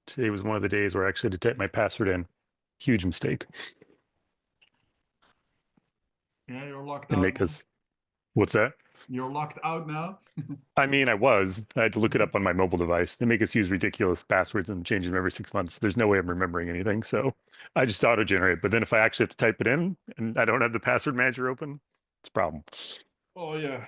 Today was one of the days where I actually had to type my password in. Huge mistake. Yeah, you're locked And out make now. us, what's that? You're locked out now. I mean, I had to look it up on my mobile device. They make us use ridiculous passwords and change them every 6 months. There's no way I'm remembering anything. So I just auto generate. But then if I actually have to type it in and I don't have the password manager open, it's a problem. Oh yeah.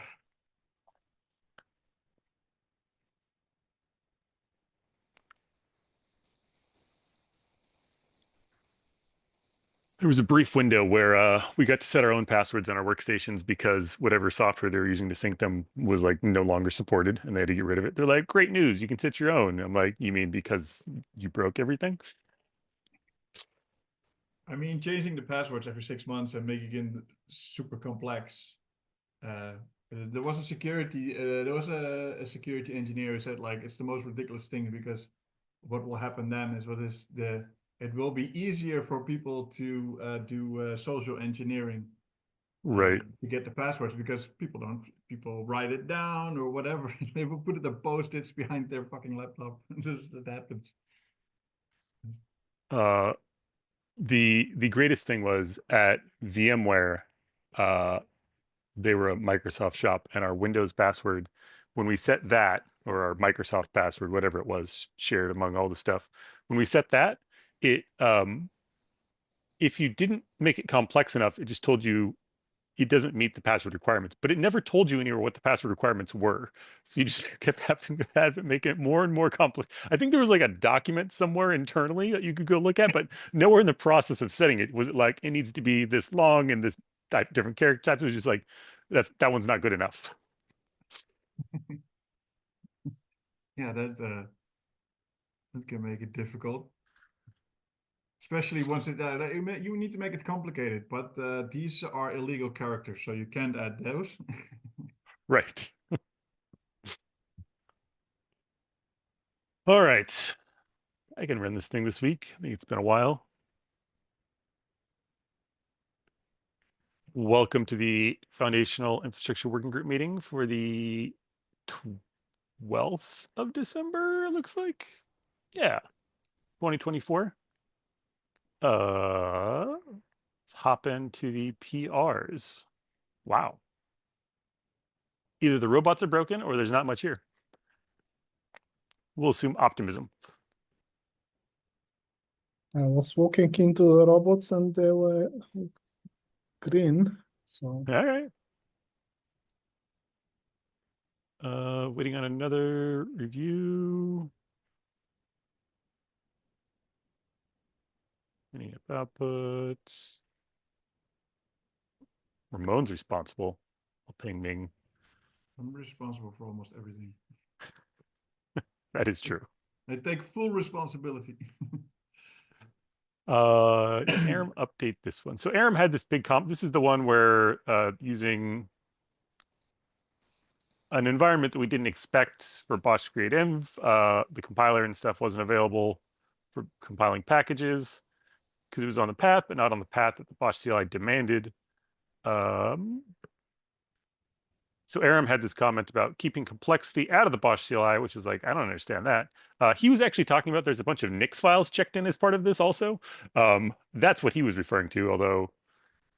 There was a brief window where we got to set our own passwords on our workstations because whatever software they were using to sync them was like no longer supported and they had to get rid of it. They're like, great news, you can set your own. I'm like, you mean because you broke everything? I mean, changing the passwords every 6 months and making it super complex. Uh, there was a security engineer who said like it's the most ridiculous thing because what will happen then is it will be easier for people to do social engineering Right. to get the passwords because people write it down or whatever. They will put it the post-its behind their fucking laptop. That happens. Uh, the greatest thing was at VMware, uh, they were a Microsoft shop, and our Windows password, when we set that, or our Microsoft password, whatever it was, shared among all the stuff, when we set that, it if you didn't make it complex enough, it just told you it doesn't meet the password requirements, but it never told you anywhere what the password requirements were. So you just kept having to have it make it more and more complex. I think there was like a document somewhere internally that you could go look at, but nowhere in the process of setting it was it like it needs to be this long and this type different character types. It was just like that one's not good enough. Yeah, that can make it difficult. Especially once you need to make it complicated, but these are illegal characters, so you can't add those. Right. All right. I can run this thing this week. I think it's been a while. Welcome to the Foundational Infrastructure Working Group meeting for the 12th of December, it looks like. Yeah, 2024. Let's hop into the PRs. Wow. Either the robots are broken or there's not much here. We'll assume optimism. I was walking into the robots and they were green. So All right. Waiting on another review. Any outputs? Ramon's responsible. I'll ping Ming. I'm responsible for almost everything. That is true. I take full responsibility. Did Aram update this one? So Aram had this big this is the one where using an environment that we didn't expect for Bosch Create Env, the compiler and stuff wasn't available for compiling packages because it was on the path, but not on the path that the Bosch CLI demanded. So Aram had this comment about keeping complexity out of the Bosch CLI, which is like, I don't understand that. He was actually talking about there's a bunch of Nix files checked in as part of this also. That's what he was referring to, although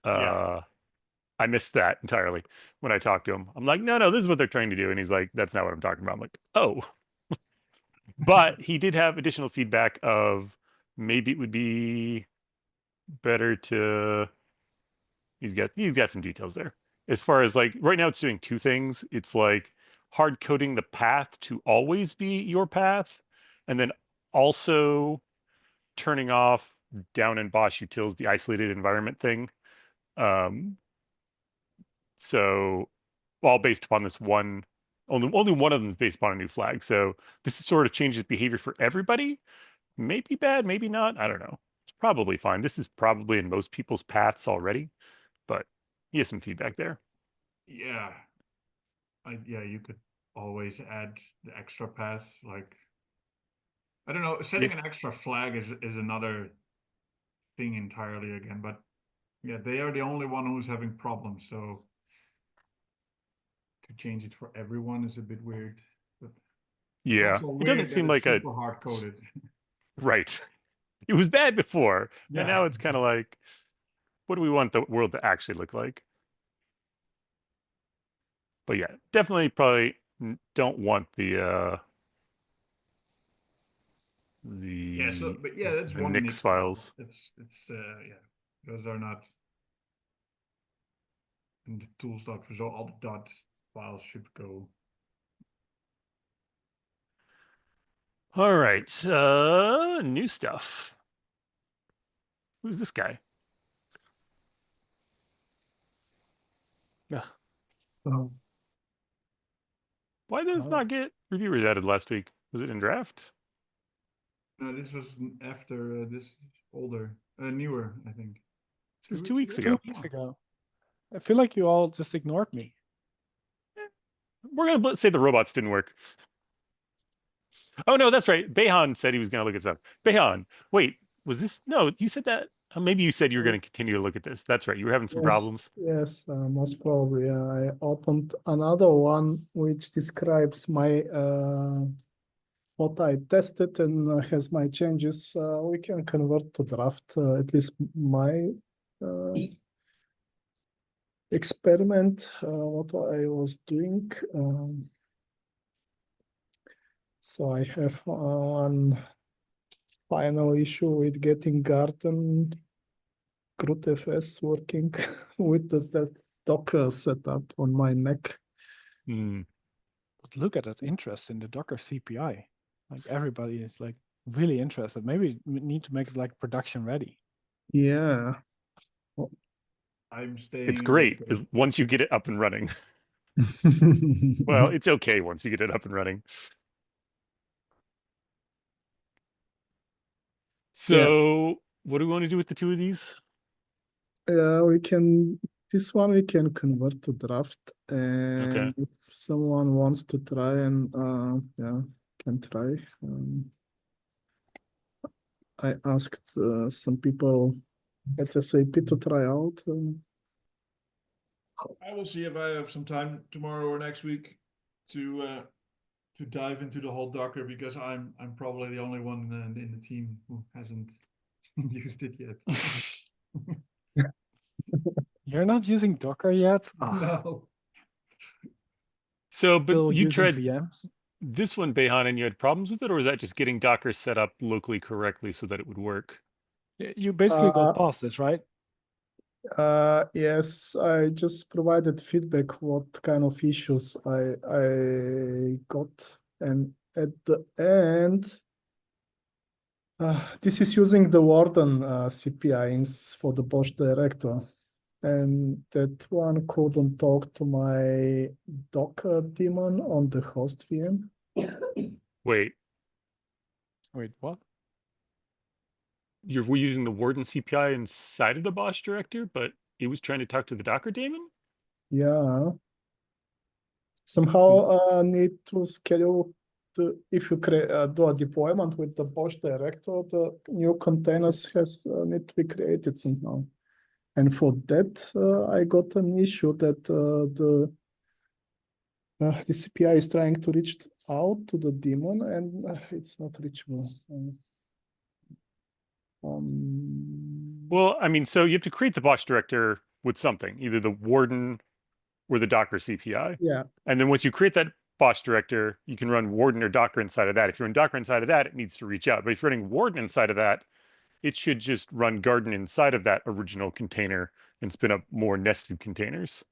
Yeah. I missed that entirely when I talked to him. I'm like, no, this is what they're trying to do. And he's like, that's not what I'm talking about. I'm like, oh. But he did have additional feedback of maybe it would be better to he's got some details there. As far as like right now it's doing two things. It's like hard coding the path to always be your path, and then also turning off down in Bosch utils the isolated environment thing. Um, so all based upon this one, only one of them is based upon a new flag. So this is sort of changes behavior for everybody. Maybe bad, maybe not. I don't know. It's probably fine. This is probably in most people's paths already, but he has some feedback there. Yeah. Yeah, you could always add the extra path. Like, I don't know, setting Yeah. an extra flag is another thing entirely again, but yeah, they are the only one who's having problems, so to change it for everyone is a bit weird. But it's Yeah. also It doesn't weird that seem it's like a super hard coded. Right. It was bad before, and Yeah. now it's kind of like, what do we want the world to actually look like? But yeah, definitely probably don't want Yeah, so the but yeah, that's the one Nix Nix file. files. It's yeah, those are not in the toolstock, so all the dot files should go. All right, new stuff. Who's this guy? Yeah. Oh, Why did this Oh. not get reviewers added last week? Was it in draft? No, this was after this is older, newer, I think. This is 2 2 weeks weeks ago? ago. 2 weeks ago. I feel like you all just ignored me. We're gonna say the robots didn't work. Oh no, that's right. Beyhan said he was gonna look at stuff. Beyhan, wait, was this? No, you said that. Maybe you said you were gonna continue to look at this. That's right. You were having some yes, problems. yes, most probably. I opened another one which describes my what I tested and has my changes. We can convert to draft, at least my experiment, what I was doing. So I have one final issue with getting Garden GrootFS working with the Docker setup on my Mac. Hmm. But look at that interest in the Docker CPI. Like everybody is like really interested. Maybe we need to make it like production ready. Yeah. I'm staying It's in great beta. once you get it up and running. Well, it's okay once you get it up and running. So, what do we want to do with the two of these? we can, this one we can convert to draft, and if someone wants to try and yeah, can try. I asked some people at SAP to try out. I will see if I have some time tomorrow or next week to dive into the whole Docker, because I'm probably the only one in the team who hasn't used it yet. You're not using Docker yet? Ah, No. So, but still you using tried VMs? this one, Beyhan, and you had problems with it, or was that just getting Docker set up locally correctly so that it would work? You basically Uh, got past this, right? Yes, I just provided feedback what kind of issues I got, and at the end, this is using the Warden CPI for the Bosch director, and that one couldn't talk to my Docker daemon on the host VM. Wait, Wait, what? we're using the Warden CPI inside of the Bosch director, but it was trying to talk to the Docker daemon? Yeah. Somehow need to schedule if you do a deployment with the Bosch director, the new containers has need to be created somehow. And for that, I got an issue that the CPI is trying to reach out to the daemon and it's not reachable. Well, I mean, so you have to create the Bosch director with something, either the Warden or the Docker CPI. Yeah. And then once you create that Bosch director, you can run Warden or Docker inside of that. If you're in Docker inside of that, it needs to reach out. But if you're running Warden inside of that, it should just run Garden inside of that original container and spin up more nested containers.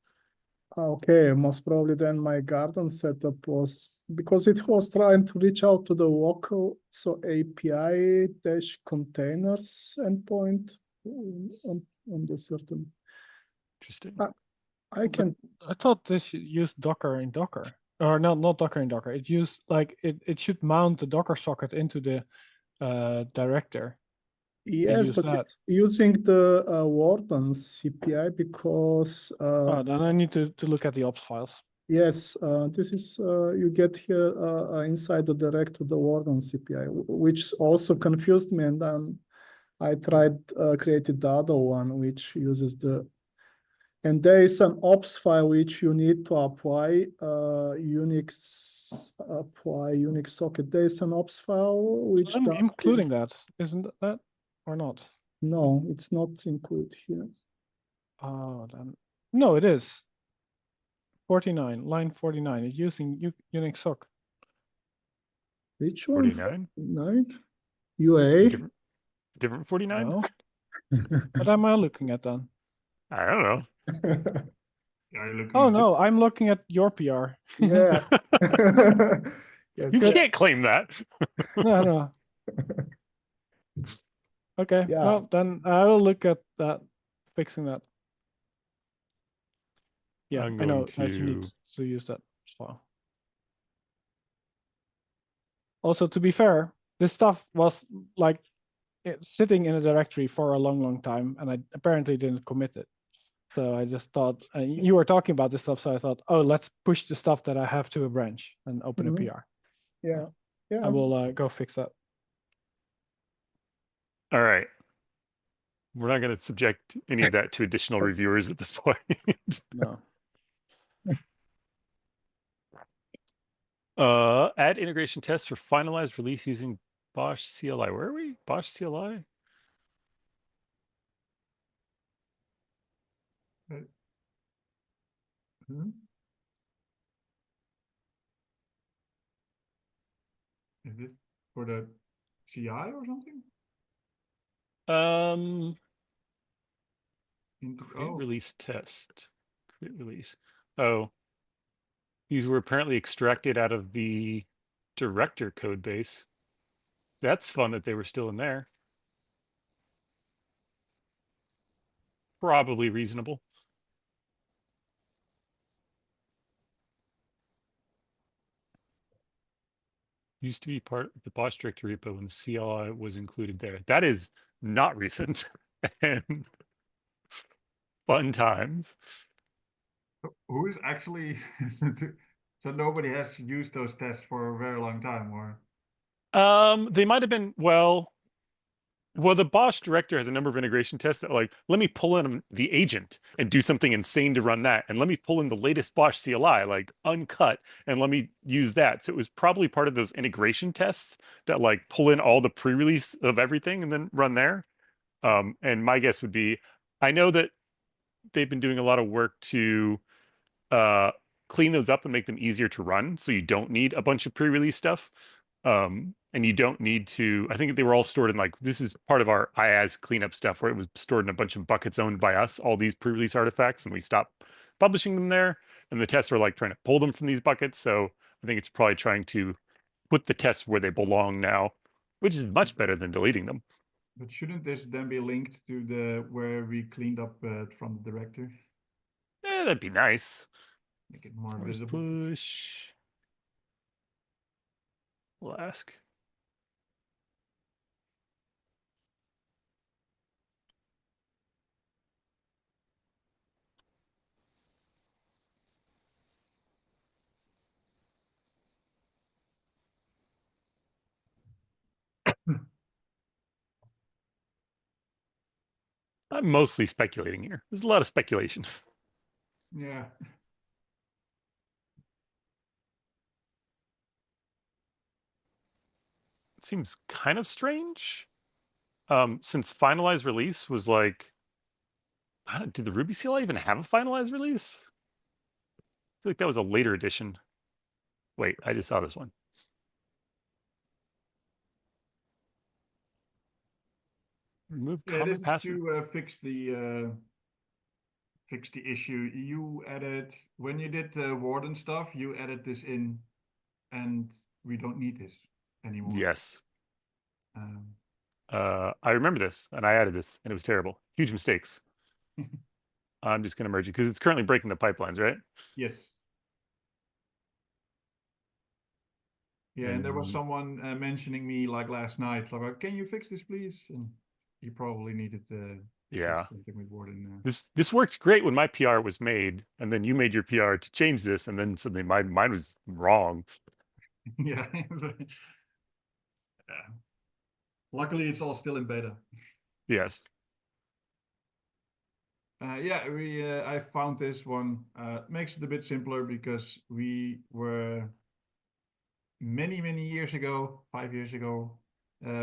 Okay, most probably then my Garden setup was because it was trying to reach out to the local, so API dash containers endpoint on the certain. Interesting. I can. I thought this used Docker in Docker. Or no, not Docker in Docker. It used like it should mount the Docker socket into the director. Yes, use but that. it's using the Warden CPI because Oh, then I need to look at the ops files. yes, this is you get here inside the direct to the Warden CPI, which also confused me, and then I tried created the other one which uses the And there is an ops file which you need to apply Unix socket. There is an ops file which I'm does including this. that, isn't that or not? No, it's not included here. Oh, then no, it is. 49, line 49. It's using Unix sock. Which one? 49? 9? UA? Different 49? No. What am I looking at then? I don't know. Yeah, you're looking Oh at no, I'm looking at your PR. Yeah. Yeah, You that- can't claim that. No, no. Okay, Yeah. well then I will look at that, fixing that. Yeah, I'm I know going that you need to- to use that file. Also, to be fair, this stuff was like sitting in a directory for a long time, and I apparently didn't commit it. So I just thought, you were talking about this stuff, so I thought, oh, let's push the stuff that I have to a branch and open a Mhm. PR. Yeah. Yeah. I will go fix that. All right. We're not going to subject any of that to additional reviewers at this point. No. Add integration tests for finalized release using Bosch CLI. Where are we? Bosch CLI? Hmm? Is this for the CI or something? Create Oh, release test. Create release. Oh, these were apparently extracted out of the director code base. That's fun that they were still in there. Probably reasonable. Used to be part of the Bosch director repo when the CLI was included there. That is not recent and fun times. who is actually so nobody has used those tests for a very long time, or They might have been, well, the Bosch director has a number of integration tests that like, let me pull in the agent and do something insane to run that. And let me pull in the latest Bosch CLI, like uncut, and let me use that. So it was probably part of those integration tests that like pull in all the pre-release of everything and then run there. And my guess would be, I know that they've been doing a lot of work to clean those up and make them easier to run. So you don't need a bunch of pre-release stuff. And you don't need to, I think they were all stored in like, this is part of our IaaS cleanup stuff where it was stored in a bunch of buckets owned by us, all these pre-release artifacts, and we stopped publishing them there. And the tests are like trying to pull them from these buckets. So I think it's probably trying to put the tests where they belong now, which is much better than deleting them. but shouldn't this then be linked to the where we cleaned up from the director? Yeah, that'd be nice. Make it more Force visible. push. We'll ask. I'm mostly speculating here. There's a lot of speculation. Yeah. It seems kind of strange. Since finalized release was like, did the Ruby CLI even have a finalized release? I feel like that was a later edition. Wait, I just saw this one. Remove Yeah, common this is password. to fix the issue. You added when you did the warden stuff, you added this in, and we don't need this anymore. Yes. Um, I remember this, and I added this, and it was terrible. Huge mistakes. I'm just going to merge it because it's currently breaking the pipelines, right? yes. Yeah, and there was And- someone mentioning me like last night, like, "Can you fix this, please?" And you probably needed to Yeah. something with warden. This worked great when my PR was made, and then you made your PR to change this, and then suddenly mine was wrong. Yeah. Yeah. Luckily, it's all still in beta. Yes. Yeah, I found this one makes it a bit simpler because we were many years ago, 5 years ago,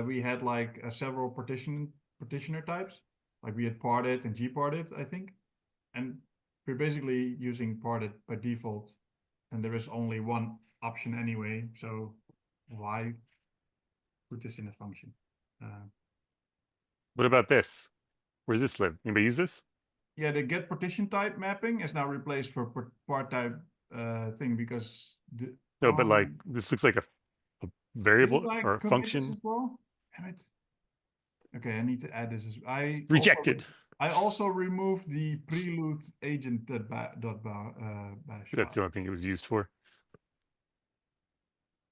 we had like several partitioner types. Like we had parted and gparted, I think, and we're basically using parted by default, and there is only one option anyway. So why put this in a function? What about this? Where's this live? Anybody use this? Yeah, the get partition type mapping is now replaced for part type thing because No, but like this looks like a is it variable like or a commit this function. as well? Damn it. Okay, I need to add this as Rejected. I also removed the prelude agent bash That's the file, only thing it was used for.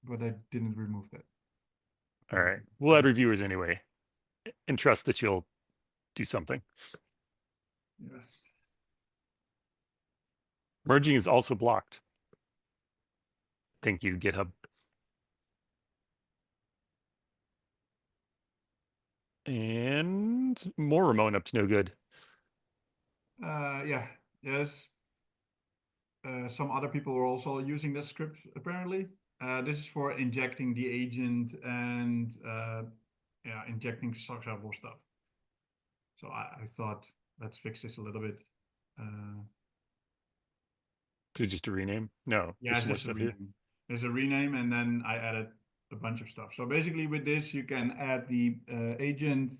but I didn't remove that. All right. We'll add reviewers anyway and trust that you'll do something. Yes. Merging is also blocked. Thank you, GitHub. And more Ramon up to no good. Yeah. Yes. Some other people are also using this script apparently. This is for injecting the agent and yeah, injecting several stuff. So I thought let's fix this a little bit. So just a rename? No. Yeah, there's it's more just a stuff here. rename. There's a rename, and then I added a bunch of stuff. So basically, with this, you can add the agent,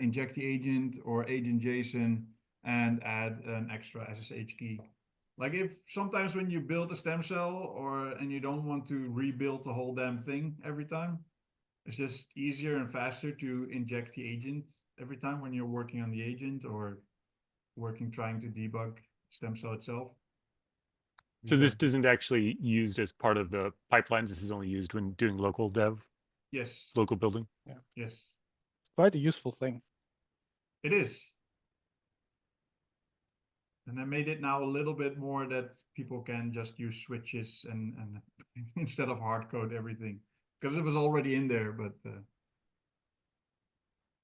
inject the agent or agent JSON, and add an extra SSH key. Like if sometimes when you build a stem cell and you don't want to rebuild the whole damn thing every time, it's just easier and faster to inject the agent every time when you're working on the agent or trying to debug stem cell itself. So this isn't actually used as part of the pipelines. This is only used when doing local dev, Yes. local building. Yeah. Yes. Quite a useful thing. It is. And I made it now a little bit more that people can just use switches and instead of hard code everything. Because it was already in there, but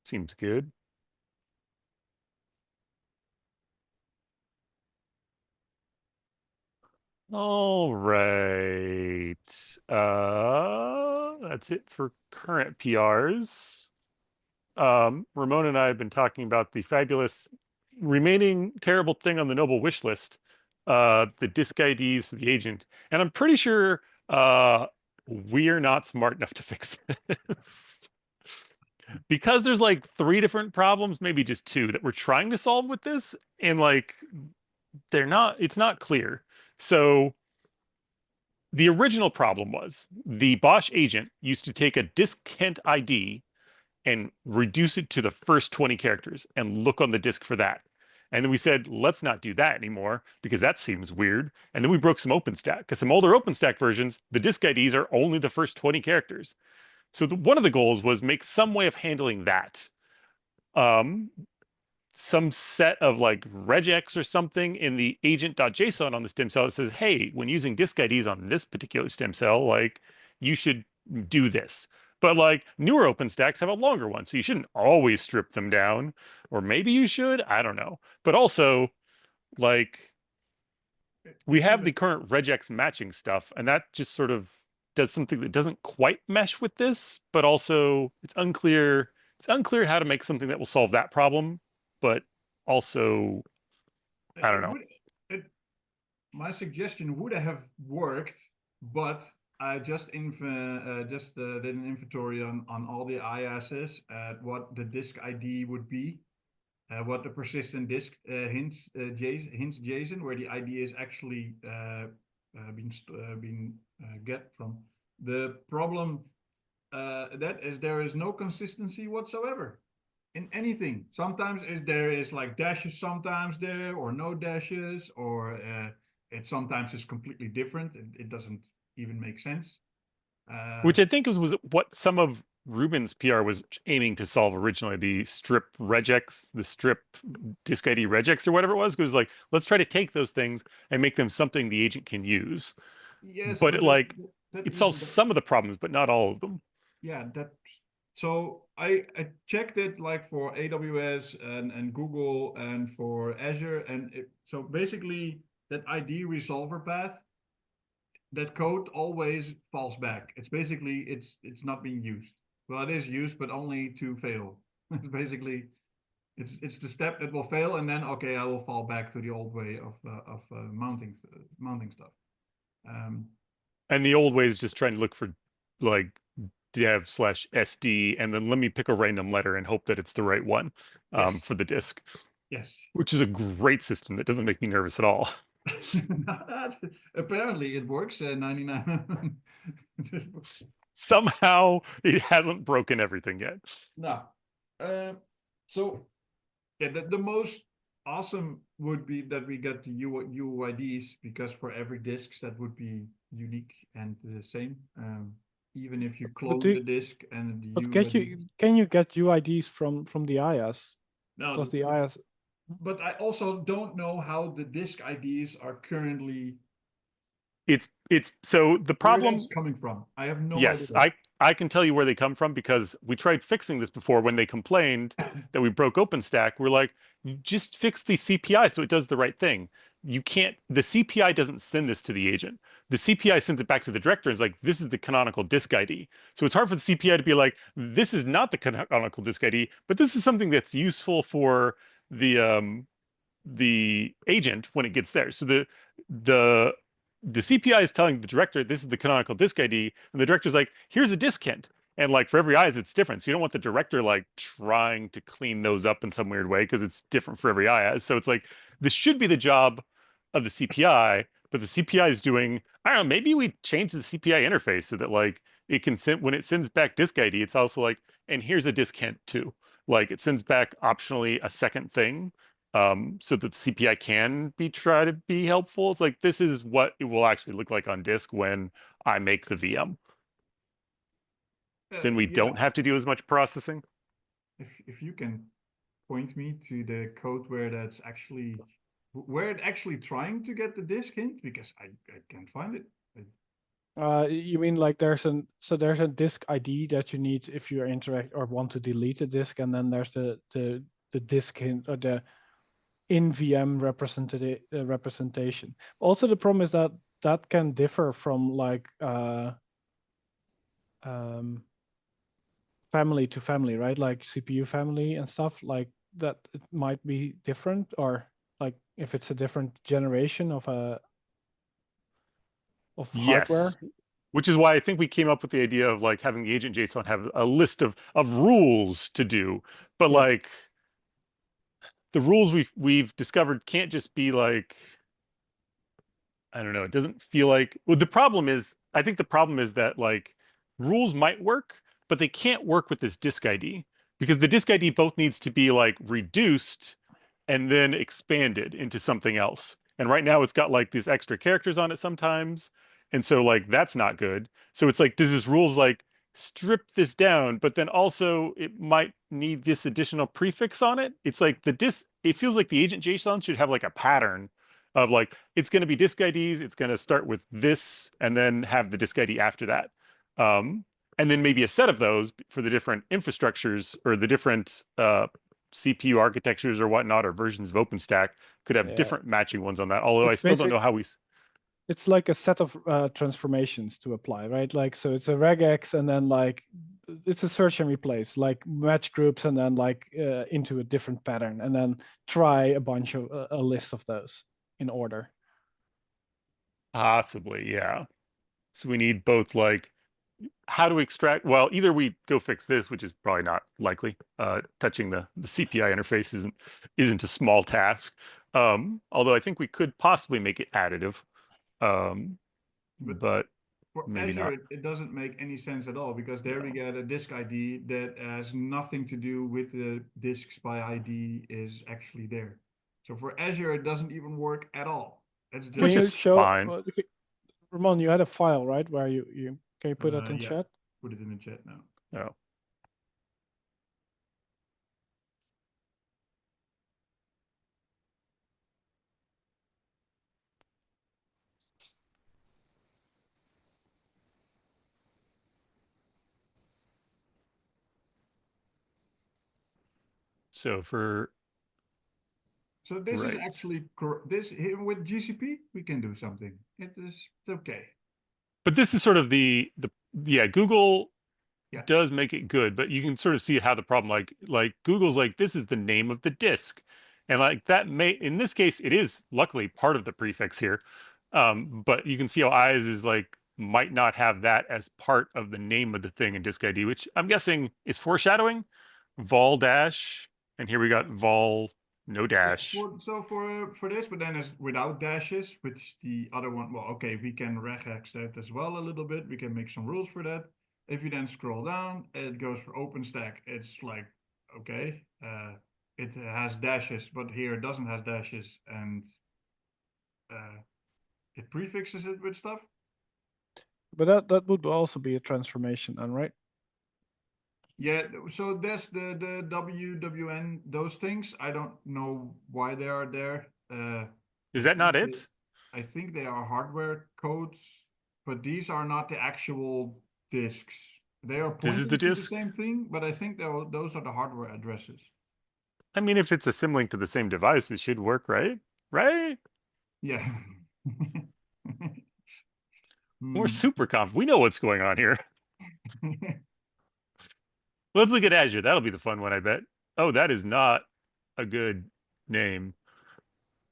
Seems good. All right. That's it for current PRs. Ramon and I have been talking about the fabulous remaining terrible thing on the Noble wish list, the disk IDs for the agent. And I'm pretty sure we're not smart enough to fix this. Because there's like 3 different problems, maybe just 2 that we're trying to solve with this, and like it's not clear. So the original problem was the Bosch agent used to take a disk-kent ID and reduce it to the first 20 characters and look on the disk for that. And then we said, let's not do that anymore because that seems weird. And then we broke some OpenStack because some older OpenStack versions, the disk IDs are only the first 20 characters. So one of the goals was make some way of handling that. Some set of like regex or something in the agent.json on the stem cell that says, hey, when using disk IDs on this particular stem cell, like you should do this. But like newer OpenStacks have a longer one, so you shouldn't always strip them down. Or maybe you should, I don't know. But also, like, we have the current regex matching stuff, and that just sort of does something that doesn't quite mesh with this, but also it's unclear how to make something that will solve that problem, but also I don't know. My suggestion would have worked, but I just did an inventory on all the IASs at what the disk ID would be, what the persistent disk hints JSON, where the ID is actually being get from. The problem that is there is no consistency whatsoever in anything. Sometimes there is like dashes sometimes there or no dashes, or it sometimes is completely different. It doesn't even make sense. Which I think was what some of Ruben's PR was aiming to solve originally, the strip regex, the strip disk ID regex or whatever it was. Because like, let's try to take those things and make them something the agent can use. Yes, but but it solves some of the problems, but not all of them. Yeah, that So I checked it like for AWS and Google and for Azure, and so basically that ID resolver path, that code always falls back. It's basically it's not being used. Well, it is used, but only to fail. It's basically it's the step that will fail, and then okay, I will fall back to the old way of mounting stuff. And the old way is just trying to look for like dev/sd, and then let me pick a random letter and hope that it's the right one Yes. for the disk, Yes. which is a great system that doesn't make me nervous at all. Apparently, it works. 99. Somehow it hasn't broken everything yet. No. So yeah, the most awesome would be that we get the UIDs, because for every disks that would be unique and the same. Even if you But clone the disk and the But UID. can you get UIDs from the IaaS? No, Does the IaaS? but I also don't know how the disk IDs are currently, It's so the where problem. that's coming from. I have no Yes, idea. I can tell you where they come from because we tried fixing this before when they complained that we broke OpenStack. We're like, "You just fix the CPI so it does the right thing. You can't, the CPI doesn't send this to the agent. The CPI sends it back to the director and is like, this is the canonical disk ID. So it's hard for the CPI to be like, this is not the canonical disk ID, but this is something that's useful for the agent when it gets there. So the the CPI is telling the director this is the canonical disk ID, and the director's like, here's a disk hint. And like for every IaaS, it's different. So you don't want the director like trying to clean those up in some weird way because it's different for every IaaS. So it's like this should be the job of the CPI, but the CPI is doing, I don't know, maybe we change the CPI interface so that like it can send when it sends back disk ID, it's also like, and here's a disk hint too. Like it sends back optionally a second thing so that the CPI can be try to be helpful. It's like this is what it will actually look like on disk when I make the VM. Then we Yeah, don't have to do as much processing. if you can point me to the code where that's actually, where it actually trying to get the disk hint, because I can't find it. You mean like there's a disk ID that you need if you interact or want to delete a disk, and then there's the disk hint or the in VM representation. Also, the problem is that that can differ from like family to family, right? Like CPU family and stuff like that. It might be different, or like if it's a different generation of hardware. Yes. Which is why I think we came up with the idea of like having the agent JSON have a list of rules to do. But Yeah. like the rules we've discovered can't just be like, I don't know. It doesn't feel like, well, the problem is, I think the problem is that like rules might work, but they can't work with this disk ID because the disk ID both needs to be like reduced and then expanded into something else. And right now it's got like these extra characters on it sometimes. And so like that's not good. So it's like, does this rules like strip this down, but then also it might need this additional prefix on it? It's like the disk, it feels like the agent JSON should have like a pattern of like it's going to be disk IDs. It's going to start with this and then have the disk ID after that. And then maybe a set of those for the different infrastructures or the different CPU architectures or whatnot, or versions of OpenStack could have Yeah. different matching ones on that. Although I It's still don't know how we. It's like a set of transformations to apply, right? Like, so it's a regex, and then like it's a search and replace, like match groups, and then like into a different pattern, and then try a bunch of a list of those in order. Possibly, yeah. So we need both like how to extract, well, either we go fix this, which is probably not likely. Touching the CPI interface isn't a small task. Although I think we could possibly make it additive. Um, But but for maybe Azure, not. it doesn't make any sense at all, because there we No. get a disk ID that has nothing to do with the disks by ID is actually there. So for Azure, it doesn't even work at all. It's Can Which just, you is show, fine. Ramon? You had a file, right? Where you can you put that in yeah, chat? put it in the chat now. No. So for So this is Right. actually this here with GCP, we can do something. It is okay. but this is sort of yeah, Google Yeah. does make it good, but you can sort of see how the problem like Google's like this is the name of the disk. And like that may in this case it is luckily part of the prefix here. But you can see how eyes is like might not have that as part of the name of the thing in disk ID, which I'm guessing is foreshadowing. Vol dash, and here we got vol no Yeah, dash. for this, but then it's without dashes, which the other one, well, okay, we can regex that as well a little bit. We can make some rules for that. If you then scroll down, it goes for OpenStack. It's like, okay, it has dashes, but here it doesn't has dashes, and it prefixes it with stuff. But that would also be a transformation, then, right? Yeah, so that's the WWN, those things. I don't know why they are there. Is I that not think it? I think they are hardware codes, but these are not the actual disks. They are This is the pointing to the disk. same thing, but I think those are the hardware addresses. I mean, if it's assembling to the same device, it should work, right? Right? Yeah. We're Hmm. super conf. We know what's going on here. Let's look at Azure. That'll be the fun one, I bet. Oh, that is not a good name.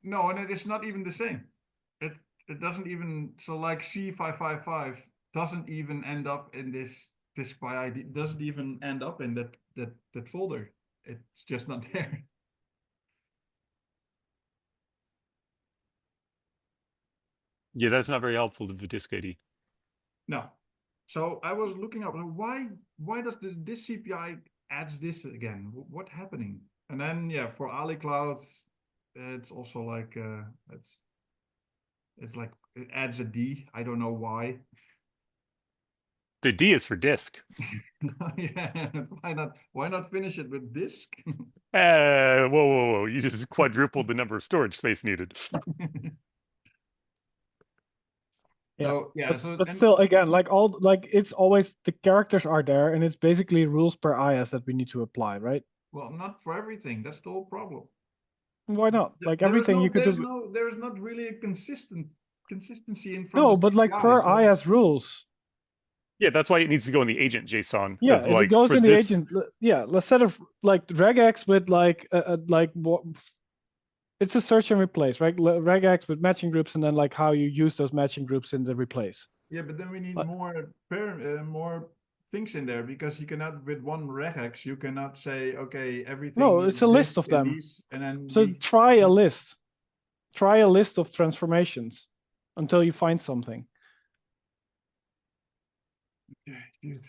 No, and it is not even the same. It it doesn't even, so like C555 doesn't even end up in this disk by ID, doesn't even end up in that folder. It's just not there. Yeah, that's not very helpful to the disk ID. No. So I was looking up why does this CPI adds this again? What happening? And then yeah, for Ali Cloud, it's also like it's like it adds a D. I don't know why. The D is for disk. Yeah, why not finish it with disk? Whoa. You just quadrupled the number of storage space needed. Yeah. So yeah, But still, again, like it's always the characters are there, and it's basically rules per IS that we need to apply, right? well, not for everything. That's the whole problem. Why not? Like everything you could do. There's not really a consistency in from No, the but like CPI. per So IS rules. Yeah, that's why it needs to go in the agent JSON Yeah, of if it like goes for in the this. agent, yeah, let's set of like regex with like what. It's a search and replace, right? Regex with matching groups, and then like how you use those matching groups in the replace. yeah, but then we need But more things in there, because you cannot with one regex you cannot say okay no, everything it's a list this of in them. these and then So try a list. Try a list of transformations until you find something. Dude,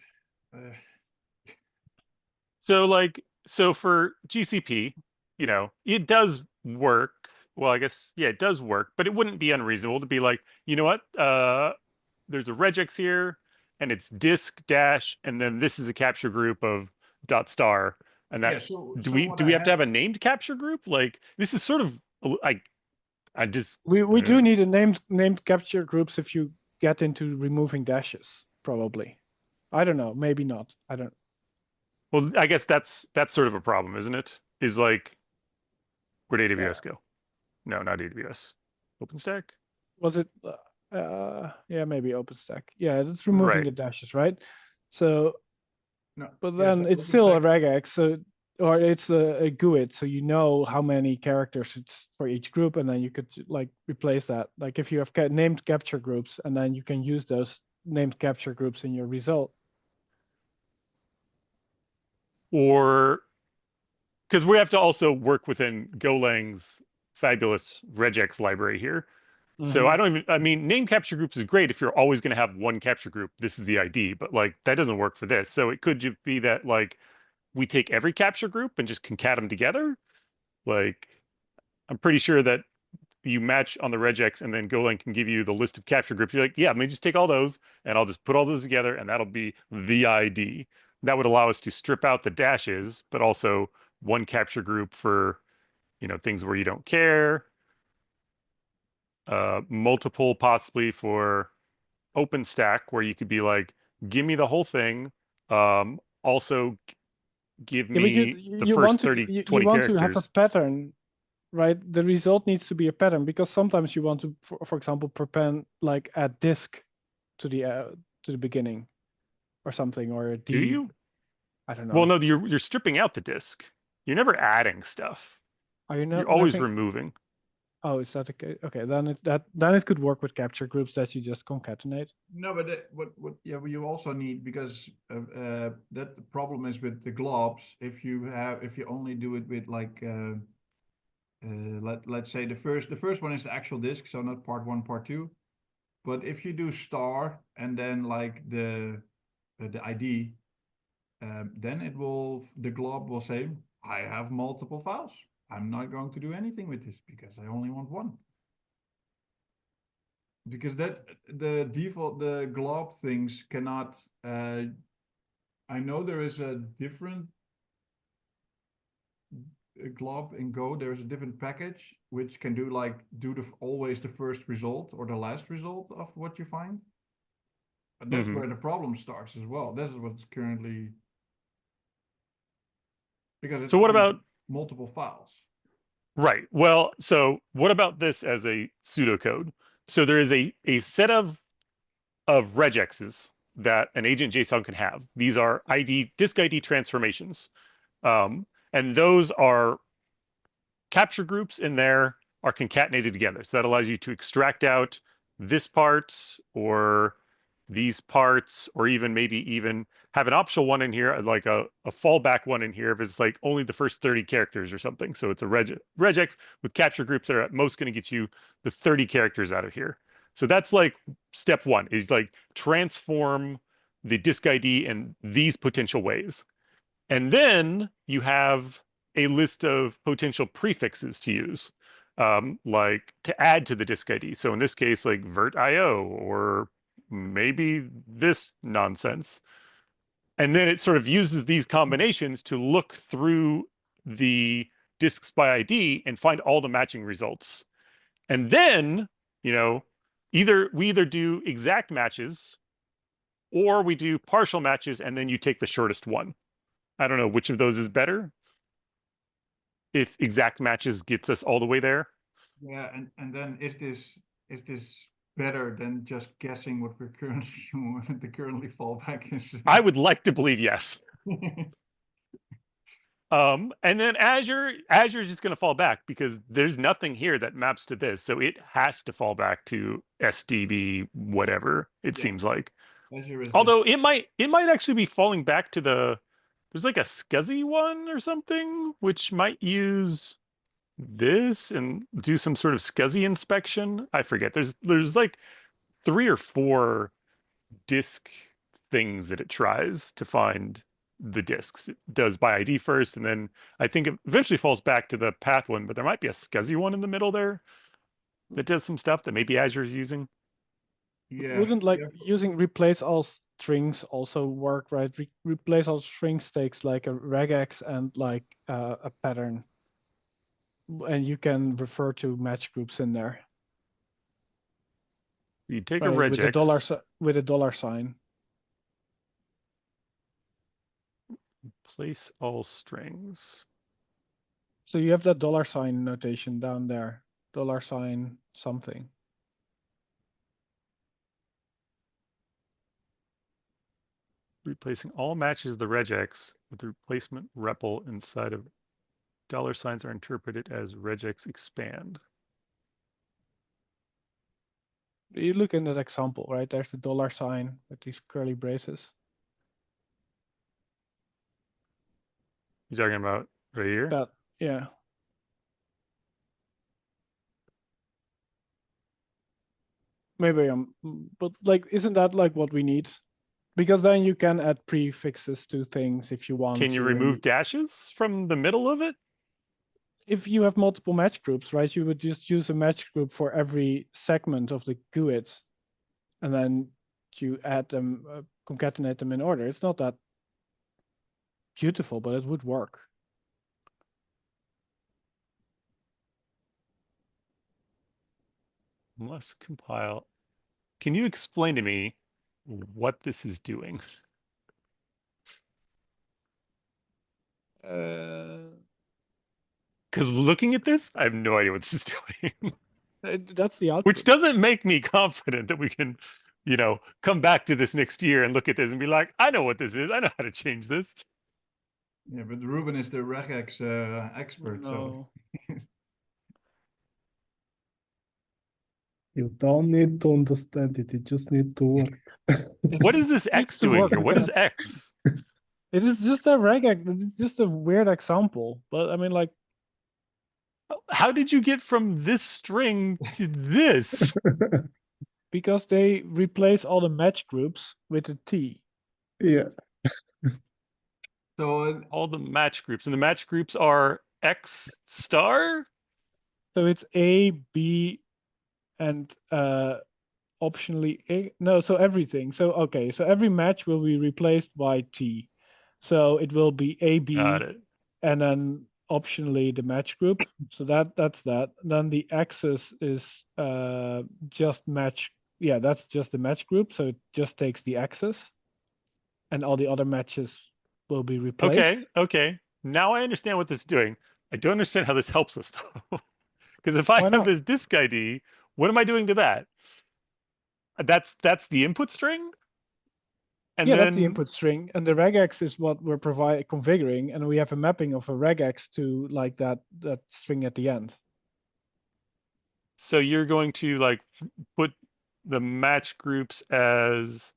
So for GCP, it does work. Well, I guess, yeah, it does work, but it wouldn't be unreasonable to be like, you know what? There's a regex here, and it's disk dash, and then this is a capture group of dot star, and yeah, that so what do I we have to have, have a named capture group? Like this is sort of I just We do need a named capture groups if you get into removing dashes, probably. I don't know, maybe not. I don't. well, I guess that's sort of a problem, isn't it? Is like where'd Yeah. AWS go? No, not AWS. OpenStack? Was it? Yeah, maybe OpenStack. Yeah, it's removing Right. the dashes, right? So, no, but yeah, then so it's still a OpenStack, regex, so or it's a GUID, so you know how many characters it's for each group, and then you could like replace that. Like if you have named capture groups, and then you can use those named capture groups in your result. Or because we have to also work within Golang's fabulous regex library here. So I mean, name capture groups is great if you're always going to have one capture group. This is the ID, but like that doesn't work for this. So it could just be that like we take every capture group and just concat them together. Like I'm pretty sure that you match on the regex and then Golang can give you the list of capture groups. You're like, yeah, let me just take all those and I'll just put all those together and that'll be the ID. That would allow us to strip out the dashes, but also one capture group for, things where you don't care. Multiple possibly for OpenStack where you could be like, give me the whole thing. Also give Yeah, but me the you first want to 30, you 20 want to have a characters. pattern, right? The result needs to be a pattern, because sometimes you want to, for example, prepend like add disk to the beginning or something, or Do you? I don't Well, know. no, you're stripping out the disk. You're never adding stuff. Are you You're not always nothing? removing. Oh, is that okay? Okay, then it could work with capture groups that you just concatenate. No, but what yeah, but you also need, because that the problem is with the globs. If you only do it with like let's say the first one is the actual disk, so not part one, part two. But if you do star and then like the ID, then the glob will say, I have multiple files. I'm not going to do anything with this because I only want one. Because that the default, the glob things cannot. I know there is a different glob in Go. There is a different package which can do like always the first result or the last result of what you find. But that's Mhm. where the problem starts as well. This is what's currently, because it So what finds about multiple files. right? Well, so what about this as a pseudocode? So there is a set of regexes that an agent JSON can have. These are disk ID transformations. And those are capture groups in there are concatenated together. So that allows you to extract out this part or these parts, or even maybe have an optional one in here, like a fallback one in here if it's like only the first 30 characters or something. So it's a regex with capture groups that are at most going to get you the 30 characters out of here. So that's like step one, is like transform the disk ID in these potential ways. And then you have a list of potential prefixes to use, like to add to the disk ID. So in this case, like vert.io, or maybe this nonsense. And then it sort of uses these combinations to look through the disks by ID and find all the matching results. And then, you know, we either do exact matches or we do partial matches, and then you take the shortest one. I don't know which of those is better. If exact matches gets us all the way there. Yeah, and then is this better than just guessing what we're currently the currently fallback is? I would like to believe yes. And then Azure's just going to fall back because there's nothing here that maps to this, so it has to fall back to SDB whatever it seems like. Azure is Although it might actually be falling back to there's like a SCSI one or something which might use this and do some sort of SCSI inspection. I forget. There's like 3 or 4 disk things that it tries to find the disks. It does by ID first, and then I think it eventually falls back to the path one, but there might be a SCSI one in the middle there that does some stuff that maybe Azure's using. yeah. Wouldn't like Yeah, using replace all strings also work, right? Replace all strings takes like a regex and like a pattern, and you can refer to match groups in there, You take a right? With regex, with a dollar sign. place all strings. So you have that dollar sign notation down there, dollar sign something. Replacing all matches of the regex with the replacement REPL inside of dollar signs are interpreted as regex expand. You look in that example, right? There's the dollar sign with these curly braces. You talking about right here? That, yeah. Maybe but like, isn't that like what we need? Because then you can add prefixes to things if you want Can you to. remove dashes from the middle of it? If you have multiple match groups, right, you would just use a match group for every segment of the GUID, and then you add them, concatenate them in order. It's not that beautiful, but it would work. Must compile. Can you explain to me what this is doing? Because looking at this, I have no idea what this is doing. That's the output. Which doesn't make me confident that we can, come back to this next year and look at this and be like, I know what this is. I know how to change this. Yeah, but Ruben is the regex expert, so No. You don't need to understand it. You just need to work. What is this It X needs to doing work. here? We What is cannot- X? It is just a regex. It's just a weird example. But I mean, like, How did you get from this string to this? because they replace all the match groups with a T. Yeah. so All the match groups. And the match groups are X star? So it's A, B, and optionally A. No, so everything. So okay, so every match will be replaced by T. So it will be A, B, Got it. and then optionally the match group. So that's that. Then the axis is just match. Yeah, that's just the match group. So it just takes the axis, and all the other matches will be replaced. Okay. Now I understand what this is doing. I don't understand how this helps us though. Because if I Why have not? this disk ID, what am I doing to that? That's the input string? And Yeah, then that's the input string, and the regex is what we're configuring, and we have a mapping of a regex to like that string at the end. so you're going to like put the match groups as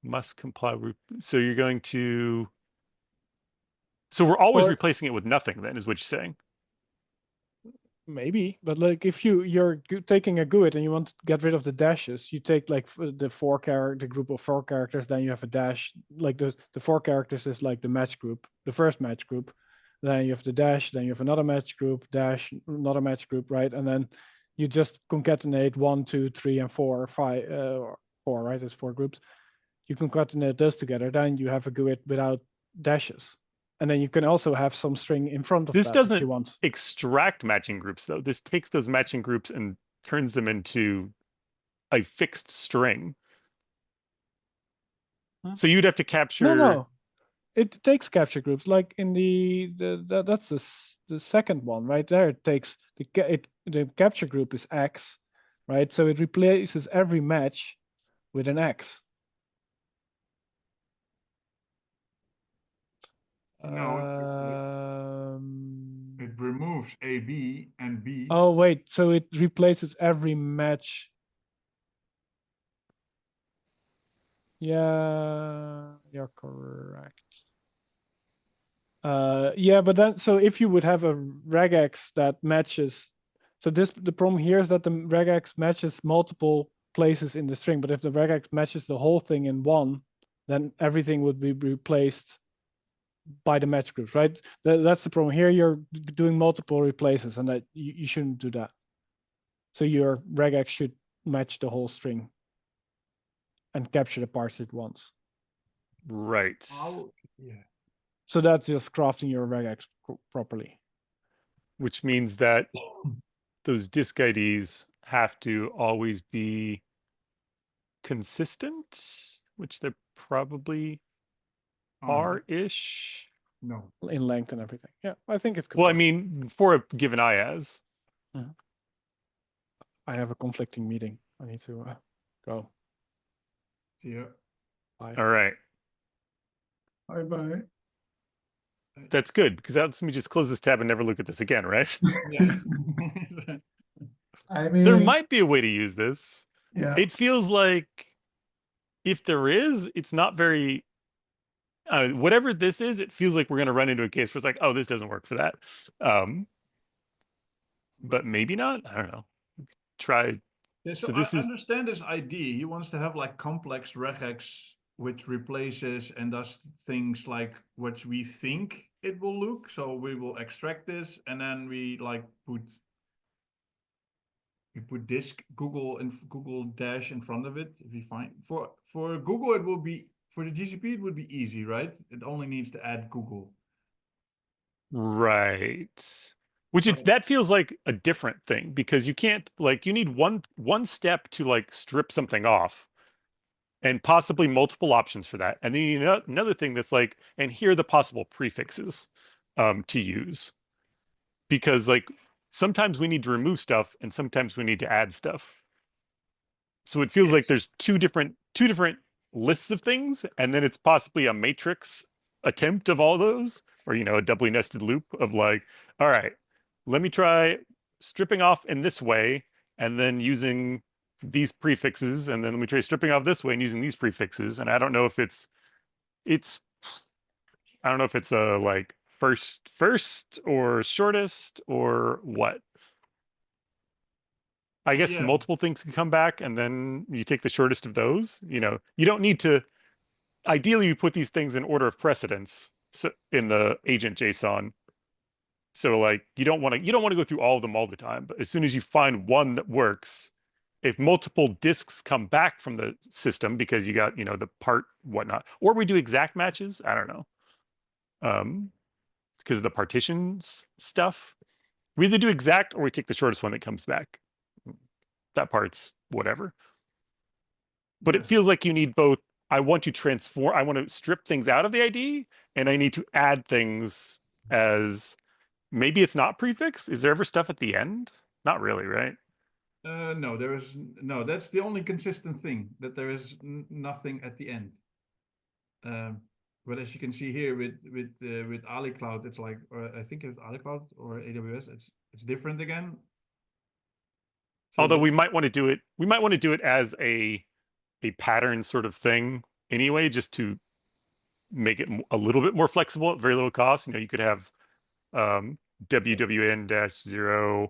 must comply with, so you're going to, so we're always Or- replacing it with nothing then is what you're saying. Maybe, but like if you're taking a GUID and you want to get rid of the dashes, you take like the group of 4 characters, then you have a dash. Like the 4 characters is like the match group, the first match group. Then you have the dash, then you have another match group, dash, another match group, right? And then you just concatenate 1, 2, 3, and 4, 5, 4, right? It's 4 groups. You concatenate those together, then you have a GUID without dashes. And then you can also have some string in front of This that if doesn't you want. extract matching groups though. This takes those matching groups and turns them into a fixed string. Huh? So you'd have to capture. No. It takes capture groups, like in that's the second one right there. It takes the capture group is X, right? So it replaces every match with an X. No, it removes A, B, and B. Oh wait, so it replaces every match. Yeah, you're correct. Yeah, but then so if you would have a regex that matches, so the problem here is that the regex matches multiple places in the string, but if the regex matches the whole thing in one, then everything would be replaced by the match groups, right? That's the problem here. You're doing multiple replaces, and that you shouldn't do that. So your regex should match the whole string and capture the parts it wants. Right. Yeah. So that's just crafting your regex properly. Which means that those disk IDs have to always be consistent, which they probably are-ish. No. In length and everything. Yeah, I think it could. Well, I work. mean, for a given IAS. I have a conflicting meeting. I need to go. Yeah. Bye. All right. Bye-bye. That's good because that lets me just close this tab and never look at this again, right? Yeah. I mean, There might be a way to use this. yeah. It feels like if there is, it's not very, whatever this is, it feels like we're going to run into a case where it's like, oh, this doesn't work for that. But maybe not. I don't know. Try. Yeah, So so this I is, understand this idea. He wants to have like complex regex which replaces and does things like what we think it will look. So we will extract this and then we like put disk Google and Google dash in front of it. If we find for Google it will be, for the GCP it would be easy, right? It only needs to add Google. right. Which that feels like a different thing because you can't, like, you need one step to like strip something off. and possibly multiple options for that. And then you know, another thing that's like, and here are the possible prefixes to use, because like sometimes we need to remove stuff and sometimes we need to add stuff. So it feels like there's two different lists of things, and then it's possibly a matrix attempt of all those, or you know, a doubly nested loop of like, all right, let me try stripping off in this way and then using these prefixes, and then let me try stripping off this way and using these prefixes. And I don't know if it's I don't know if it's a like first or shortest or what. I guess Yeah. multiple things can come back and then you take the shortest of those. You know, you don't need to, ideally you put these things in order of precedence so in the agent JSON. So like you don't want to go through all of them all the time, but as soon as you find one that works, if multiple disks come back from the system because you got, you know, the part whatnot, or we do exact matches, I don't know. Because of the partitions stuff. We either do exact or we take the shortest one that comes back. That part's whatever. But it feels like you need both. I want to transform, I want to strip things out of the ID, and I need to add things as maybe it's not prefix. Is there ever stuff at the end? Not really, right? No, there is no. That's the only consistent thing, that there is nothing at the end. But as you can see here with Ali Cloud, it's like, or I think with Ali Cloud or AWS, it's different again. So Although we might want to do it, as a pattern sort of thing anyway, just to make it a little bit more flexible at very little cost. You know, you could have WWN-0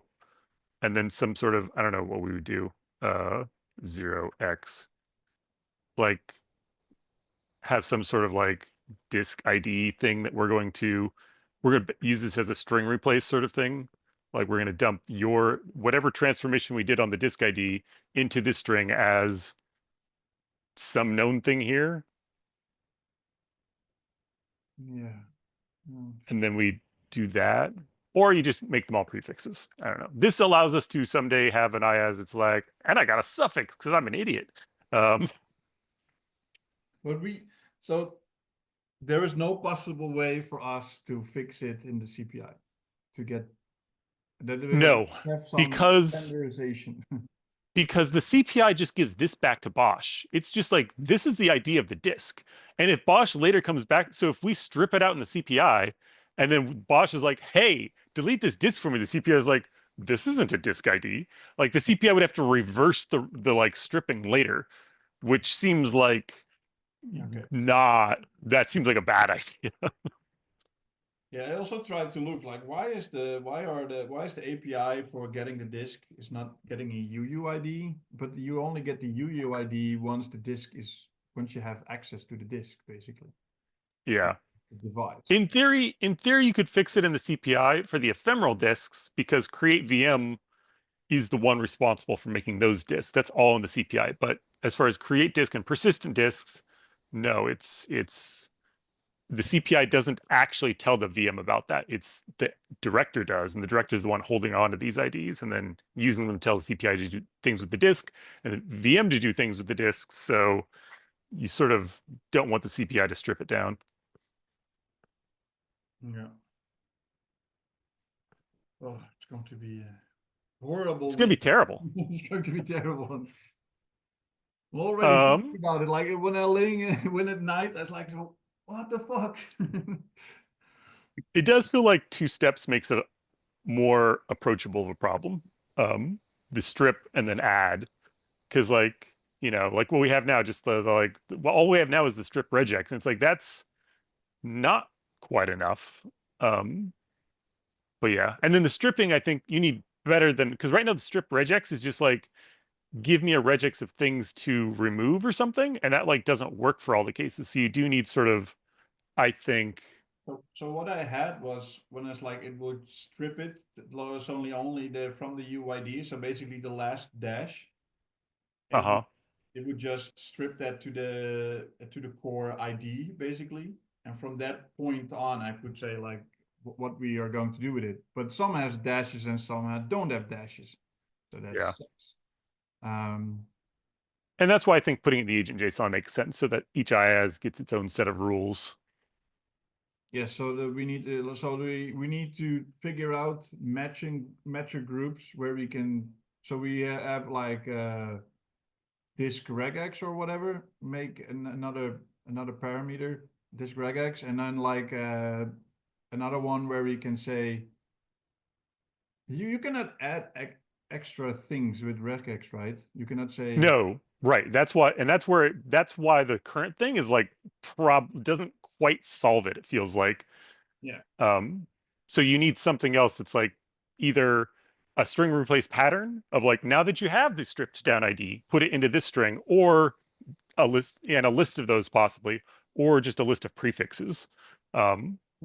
and then some sort of, I don't know what we would do, 0x, like have some sort of like disk ID thing that we're going to use this as a string replace sort of thing. Like we're going to dump your whatever transformation we did on the disk ID into this string as some known thing here. yeah. And then we do that. Or you just make them all prefixes. I don't know. This allows us to someday have an IaaS. It's like, and I got a suffix because I'm an idiot. But so there is no possible way for us to fix it in the CPI to get that we No, have some because standardization. because the CPI just gives this back to Bosch. It's just like, this is the idea of the disk. And if Bosch later comes back, so if we strip it out in the CPI, and then Bosch is like, hey, delete this disk for me, the CPI is like, this isn't a disk ID. Like the CPI would have to reverse the like stripping later, which seems like Okay. that seems like a bad idea. Yeah, I also tried to look like why is the API for getting the disk is not getting a UUID, but you only get the UUID once you have access to the disk, basically. Yeah. The device. In theory, you could fix it in the CPI for the ephemeral disks because create VM is the one responsible for making those disks. That's all in the CPI. But as far as create disk and persistent disks, no, it's the CPI doesn't actually tell the VM about that. It's the director does, and the director is the one holding on to these IDs and then using them to tell the CPI to do things with the disk and the VM to do things with the disks. So you sort of don't want the CPI to strip it down. Yeah. Oh, it's going to be horrible. It's going to be terrible. It's going to be terrible. I'm already thinking about it. Like when I when at night, I was like, oh, what the fuck? It does feel like two steps makes it more approachable of a problem. The strip and then add, because like, you know, like what we have now, just the like, well, all we have now is the strip regex, and it's like that's not quite enough. But yeah, and then the stripping, I think you need better than, because right now the strip regex is just like, give me a regex of things to remove or something, and that like doesn't work for all the cases. So you do need sort of, I think. So what I had was when it's like it would strip it was only the from the UID, so basically the last dash. It would just strip that to the core ID basically, and from that point on, I could say like what we are going to do with it. But some has dashes and some don't have dashes, so that sucks. And that's why I think putting it in the agent JSON makes sense, so that each IaaS gets its own set of rules. Yeah, so we need to figure out matcher groups where we can. So we have like disk regex or whatever. Make another parameter disk regex, and then like another one where we can say you cannot add extra things with regex, right? You cannot say No, right. That's why, and that's why the current thing is like doesn't quite solve it. It feels like. Yeah. So you need something else that's like either a string replace pattern of like, now that you have the stripped down ID, put it into this string, or a list of those possibly, or just a list of prefixes.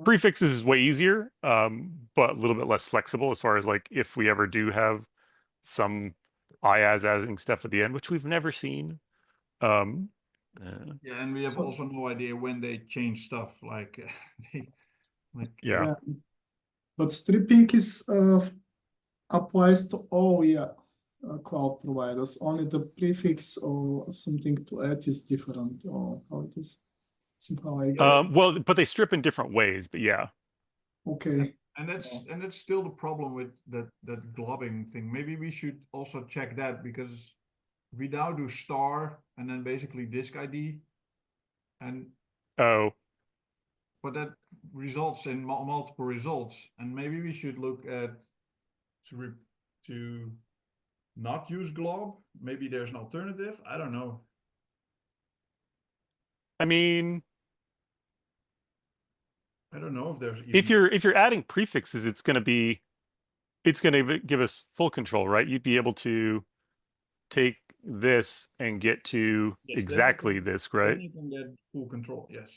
Prefixes is way easier, but a little bit less flexible as far as like if we ever do have some IaaS-adding stuff at the end, which we've never seen. Yeah, and we have also no idea when they change stuff. Like, Yeah. But stripping is applies to all cloud providers. Only the prefix or something to add is different, or how it is. Somehow I get. Well, but they strip in different ways, but yeah. Okay. And that's still the problem with that globbing thing. Maybe we should also check that, because we now do star and then basically disk ID, and Oh, but that results in multiple results, and maybe we should look at to not use glob. Maybe there's an alternative. I don't know. I mean, I don't know if there's even... if you're adding prefixes, it's going to give us full control, right? You'd be able to take this and get to exactly this, right? Then you can get full control. Yes.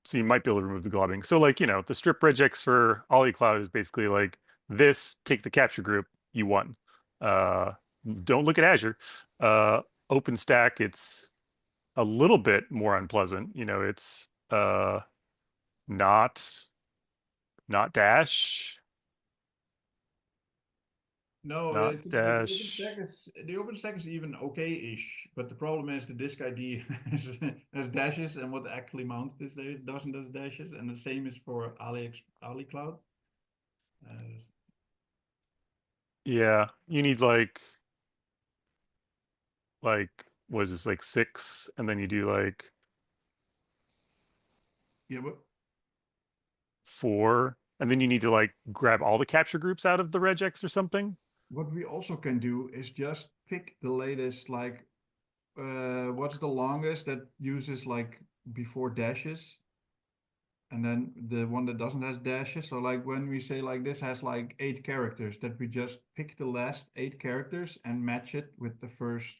So you might be able to remove the globbing. So like, the strip regex for Ollie Cloud is basically like this, take the capture group, you won. Don't look at Azure. OpenStack, it's a little bit more unpleasant. It's not dash. No, Not I think dash. the OpenStack is even okay-ish, but the problem is the disk ID has dashes, and what actually mounted this there doesn't have dashes, and the same is for Ali Cloud. Yeah, you need like what is this, like 6, and then you do like Yeah, but 4, and then you need to like grab all the capture groups out of the regex or something. what we also can do is just pick the latest, like, what's the longest that uses like before dashes? And then the one that doesn't has dashes. So like when we say like this has like 8 characters, that we just pick the last 8 characters and match it with the first.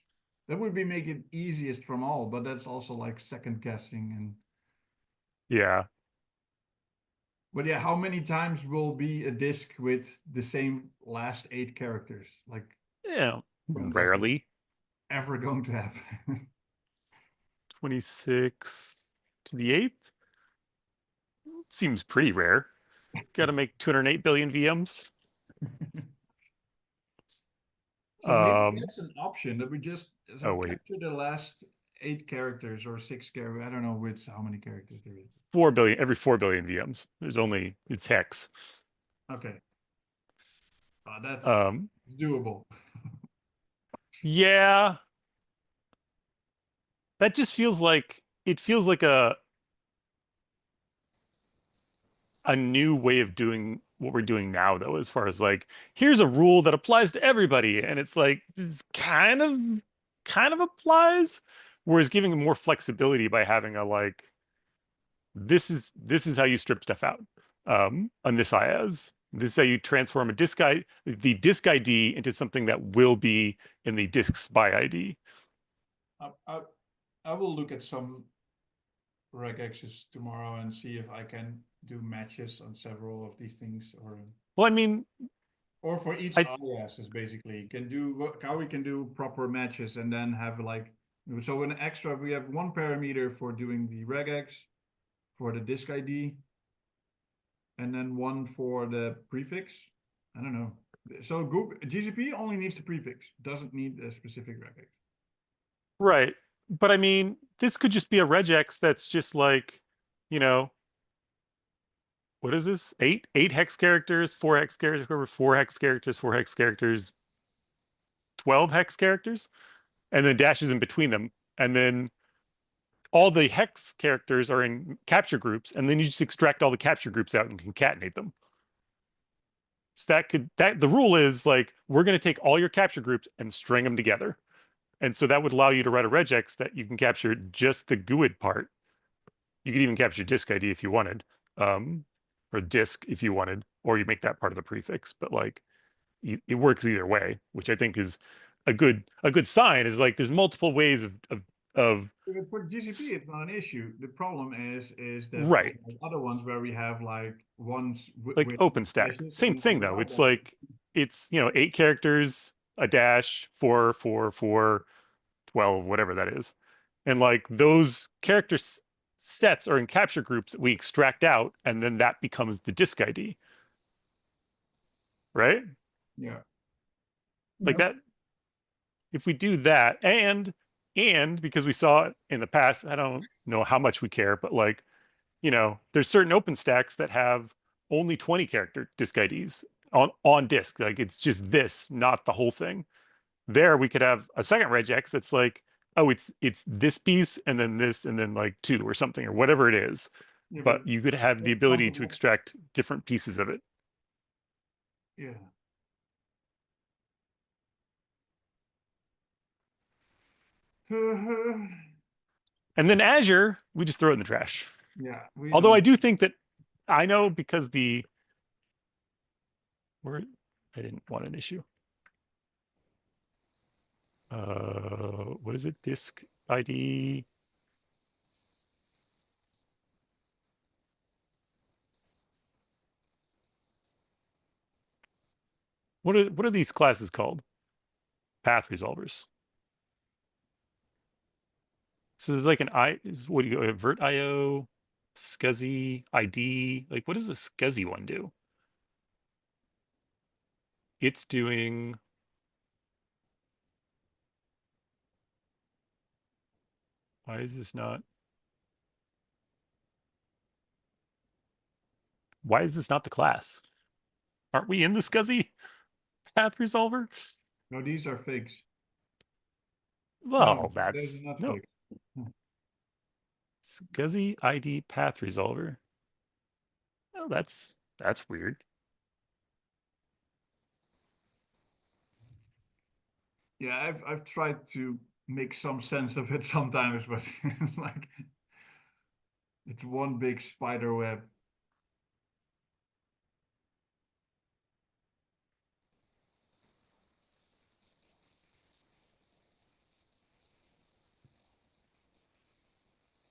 That would be make it easiest from all, but that's also like second guessing. And Yeah. but yeah, how many times will be a disk with the same last 8 characters? Like, Yeah, when does that rarely. ever going to happen? 26 to the 8th seems pretty rare. Got to make 208 billion VMs. So maybe that's an option, that we just Oh wait, capture the last 8 characters or 6 characters. I don't know how many characters there is. 4 billion, every 4 billion VMs. It's hex. Okay. That's Um, doable. yeah, that just feels like a new way of doing what we're doing now, though, as far as like, here's a rule that applies to everybody, and it's like this kind of applies, whereas giving more flexibility by having a like, this is how you strip stuff out on this IaaS. This is how you transform the disk ID into something that will be in the disks by ID. I will look at some regexes tomorrow and see if I can do matches on several of these things, Well, I mean, or for each IaaS is basically can do how we can do proper matches, and then have like, so an extra, we have 1 parameter for doing the regex for the disk ID, and then 1 for the prefix. I don't know. So Google GCP only needs the prefix, doesn't need a specific regex. Right. But I mean, this could just be a regex that's just like, you know, what is this? Eight hex characters, 4 hex characters, 4 hex characters, 4 hex characters, 12 hex characters, and then dashes in between them. And then all the hex characters are in capture groups, and then you just extract all the capture groups out and concatenate them. So the rule is like, we're going to take all your capture groups and string them together. And so that would allow you to write a regex that you can capture just the GUID part. You could even capture disk ID if you wanted, or disk if you wanted, or you make that part of the prefix. But like, it works either way, which I think is a good sign. Is like there's multiple ways of For GCP, it's not an issue. The problem is that for right, other ones where we have like ones like with OpenStack. dashes Same and thing though. without It's dashes. like it's 8 characters, a dash, 4, 4, 4, 12, whatever that is, and like those character sets are in capture groups that we extract out, and then that becomes the disk ID, right? Yeah. Like Yep. that. If we do that, and because we saw it in the past, I don't know how much we care, but like, there's certain OpenStacks that have only 20 character disk IDs on disk. Like it's just this, not the whole thing. There we could have a second regex that's like, oh, it's this piece and then this and then like 2 or something or whatever it is. Yeah, But you could have the that's ability to something extract different pieces of it. yeah. And then Azure, we just throw it in the trash. Yeah, we Although I don't. do think that I know because where I didn't want an issue. What is it? Disk ID. What are these classes called? Path resolvers. So there's like what do you go? Vert IO, SCSI ID. Like, what does the SCSI one do? It's doing. Why is this not? Why is this not the class? Aren't we in the SCSI path resolver? No, these are fakes. Well, No, those that's are not no. fakes. SCSI ID path resolver. Oh, that's weird. Yeah, I've tried to make some sense of it sometimes, but it's like it's one big spider web.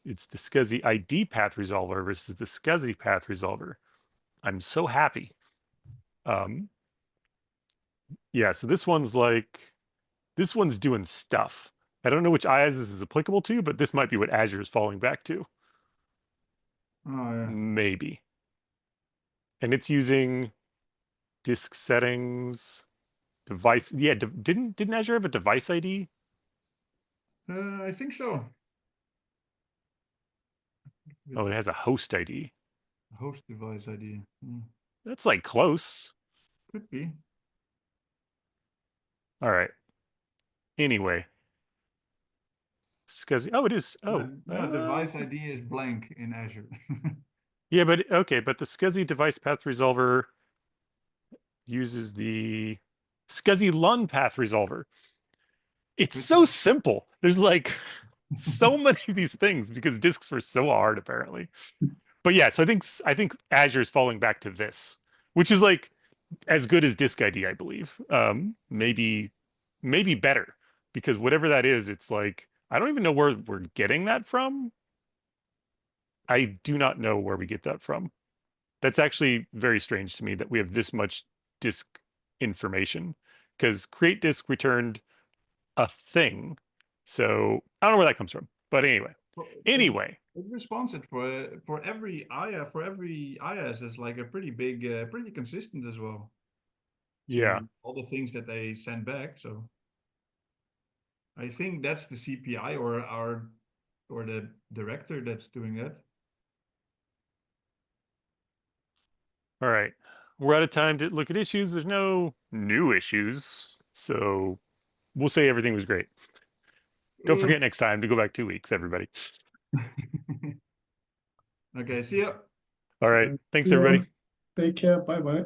It's the SCSI ID path resolver versus the SCSI path resolver. I'm so happy. Yeah, so this one's doing stuff. I don't know which IaaS this is applicable to, but this might be what Azure is falling back to. Oh yeah. Maybe. And it's using disk settings, device. Yeah, didn't Azure have a device ID? I think so. Oh, it has a host ID. Host device ID. That's like close. Could be. All right. Anyway. SCSI. Oh, it is. Oh. No, device ID is blank in Azure. Yeah, but okay, but the SCSI device path resolver uses the SCSI LUN path resolver. It's Good so job. simple. There's like so many of these things because disks were so hard apparently. But yeah, so I think Azure is falling back to this, which is like as good as disk ID, I believe. Maybe better because whatever that is, it's like I don't even know where we're getting that from. I do not know where we get that from. That's actually very strange to me that we have this much disk information because create disk returned a thing. So I don't know where that comes from. But anyway, Well, it responsive for every IaaS is like a pretty big, pretty consistent as well. Yeah. all the things that they send back. So I think that's the CPI or the director that's doing that. All right. We're out of time to look at issues. There's no new issues. So we'll say everything was great. Don't forget next time to go back 2 weeks, everybody. Okay, see ya. All right. Uh, Thanks, yeah. everybody. Take care. Bye bye.